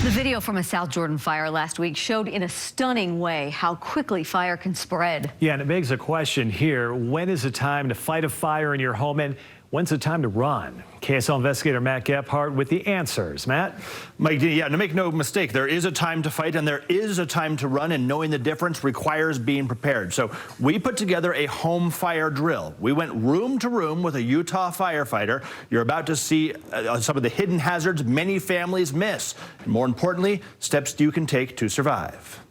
The video from a South Jordan fire last week showed in a stunning way how quickly fire can spread. Yeah, and it begs a question here. When is the time to fight a fire in your home, and when's the time to run? KSL investigator Matt Gephardt with the answers. Matt? Mike, yeah, to make no mistake, there is a time to fight and there is a time to run, and knowing the difference requires being prepared. So we put together a home fire drill. We went room to room with a Utah firefighter. You're about to see some of the hidden hazards many families miss. And more importantly, steps you can take to survive.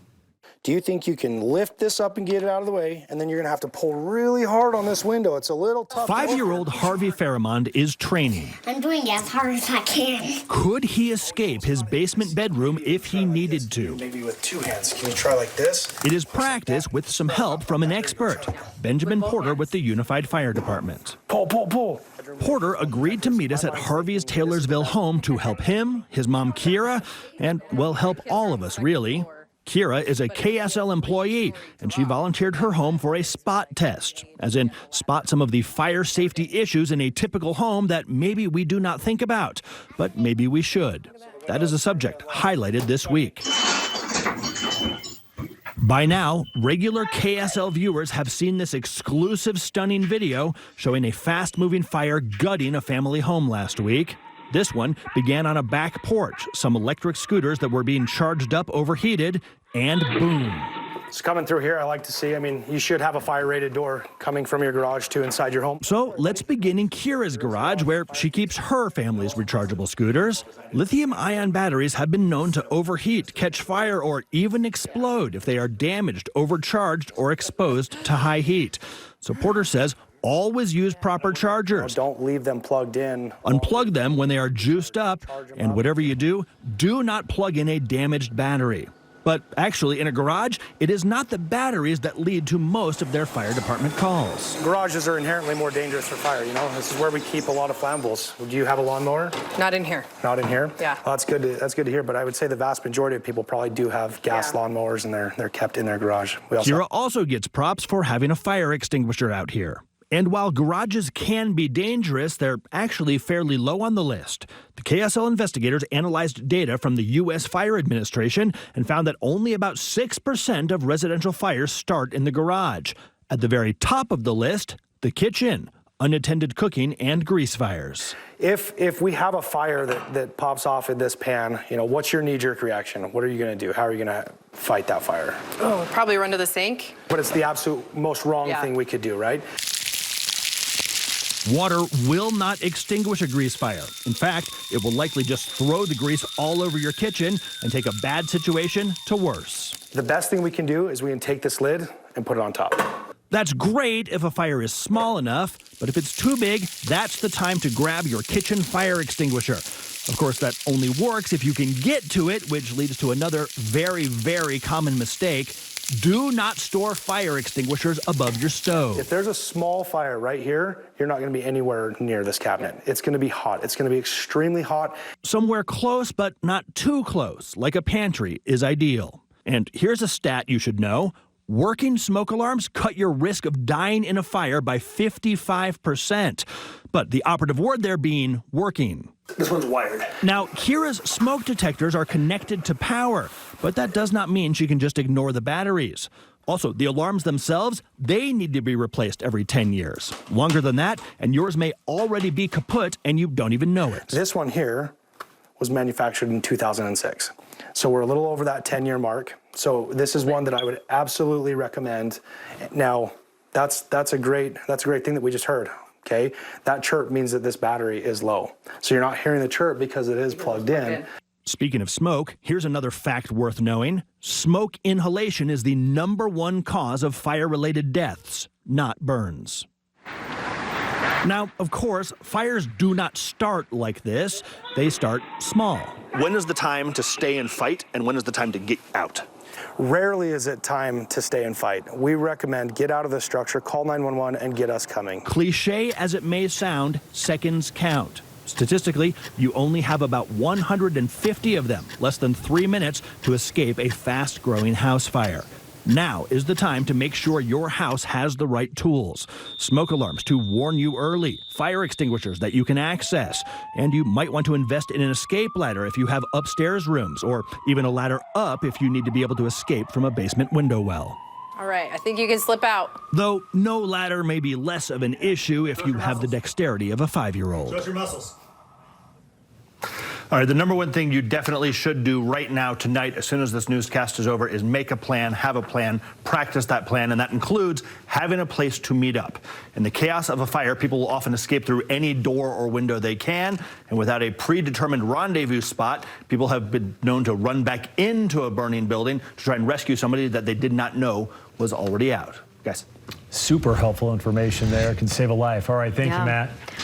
Do you think you can lift this up and get it out of the way, and then you're going to have to pull really hard on this window? It's a little tough. 5-year-old Harvey Faramond is training. I'm doing it as hard as I can. Could he escape his basement bedroom if he needed to? Maybe with two hands. Can you try like this? It is practice with some help from an expert, Benjamin Porter with the Unified Fire Department. Pull, pull, pull. Porter agreed to meet us at Harvey's Taylorsville home to help him, his mom Kira, and, well, help all of us, really. Kira is a KSL employee, and she volunteered her home for a spot test, as in spot some of the fire safety issues in a typical home that maybe we do not think about, but maybe we should. That is a subject highlighted this week. By now, regular KSL viewers have seen this exclusive, stunning video showing a fast-moving fire gutting a family home last week. This one began on a back porch. Some electric scooters that were being charged up overheated, and boom. It's coming through here. I like to see. I mean, you should have a fire-rated door coming from your garage to inside your home. So let's begin in Kira's garage, where she keeps her family's rechargeable scooters. Lithium-ion batteries have been known to overheat, catch fire, or even explode if they are damaged, overcharged, or exposed to high heat. So Porter says, always use proper chargers. Don't leave them plugged in. Unplug them when they are juiced up, and whatever you do, do not plug in a damaged battery. But actually, in a garage, it is not the batteries that lead to most of their fire department calls. Garages are inherently more dangerous for fire, you know? This is where we keep a lot of flammables. Do you have a lawnmower? Not in here. Not in here? Yeah. Well, that's good to hear, but I would say the vast majority of people probably do have gas lawnmowers, and they're kept in their garage. Kira also gets props for having a fire extinguisher out here. And while garages can be dangerous, they're actually fairly low on the list. The KSL investigators analyzed data from the U.S. Fire Administration and found that only about 6% of residential fires start in the garage. At the very top of the list, the kitchen, unattended cooking, and grease fires. If we have a fire that pops off in this pan, you know, what's your knee-jerk reaction? What are you going to do? How are you going to fight that fire? Oh, probably run to the sink. But it's the absolute most wrong thing we could do, right? Water will not extinguish a grease fire. In fact, it will likely just throw the grease all over your kitchen and take a bad situation to worse. The best thing we can do is we can take this lid and put it on top. That's great if a fire is small enough, but if it's too big, that's the time to grab your kitchen fire extinguisher. Of course, that only works if you can get to it, which leads to another very, very common mistake. Do not store fire extinguishers above your stove. If there's a small fire right here, you're not going to be anywhere near this cabinet. It's going to be hot. It's going to be extremely hot. Somewhere close, but not too close, like a pantry, is ideal. And here's a stat you should know. Working smoke alarms cut your risk of dying in a fire by 55%. But the operative word there being working. This one's wired. Now, Kira's smoke detectors are connected to power, but that does not mean she can just ignore the batteries. Also, the alarms themselves, they need to be replaced every 10 years. Longer than that, and yours may already be kaput and you don't even know it. This one here was manufactured in 2006. So we're a little over that 10-year mark. So this is one that I would absolutely recommend. Now, that's a great thing that we just heard. Okay, that chirp means that this battery is low. So you're not hearing the chirp because it is plugged in. Speaking of smoke, here's another fact worth knowing. Smoke inhalation is the #1 cause of fire-related deaths, not burns. Now, of course, fires do not start like this. They start small. When is the time to stay and fight, and when is the time to get out? Rarely is it time to stay and fight. We recommend get out of the structure, call 911, and get us coming. Cliche as it may sound, seconds count. Statistically, you only have about 150 of them, less than 3 minutes, to escape a fast-growing house fire. Now is the time to make sure your house has the right tools. Smoke alarms to warn you early, fire extinguishers that you can access, and you might want to invest in an escape ladder if you have upstairs rooms, or even a ladder up if you need to be able to escape from a basement window well. All right, I think you can slip out. Though no ladder may be less of an issue if you have the dexterity of a 5-year-old. Stretch your muscles. All right, the number one thing you definitely should do right now, tonight, as soon as this newscast is over, is make a plan, have a plan, practice that plan, and that includes having a place to meet up. In the chaos of a fire, people will often escape through any door or window they can, and without a predetermined rendezvous spot, people have been known to run back into a burning building to try and rescue somebody that they did not know was already out. Guys. Super helpful information there. Can save a life. All right, thank you, Matt.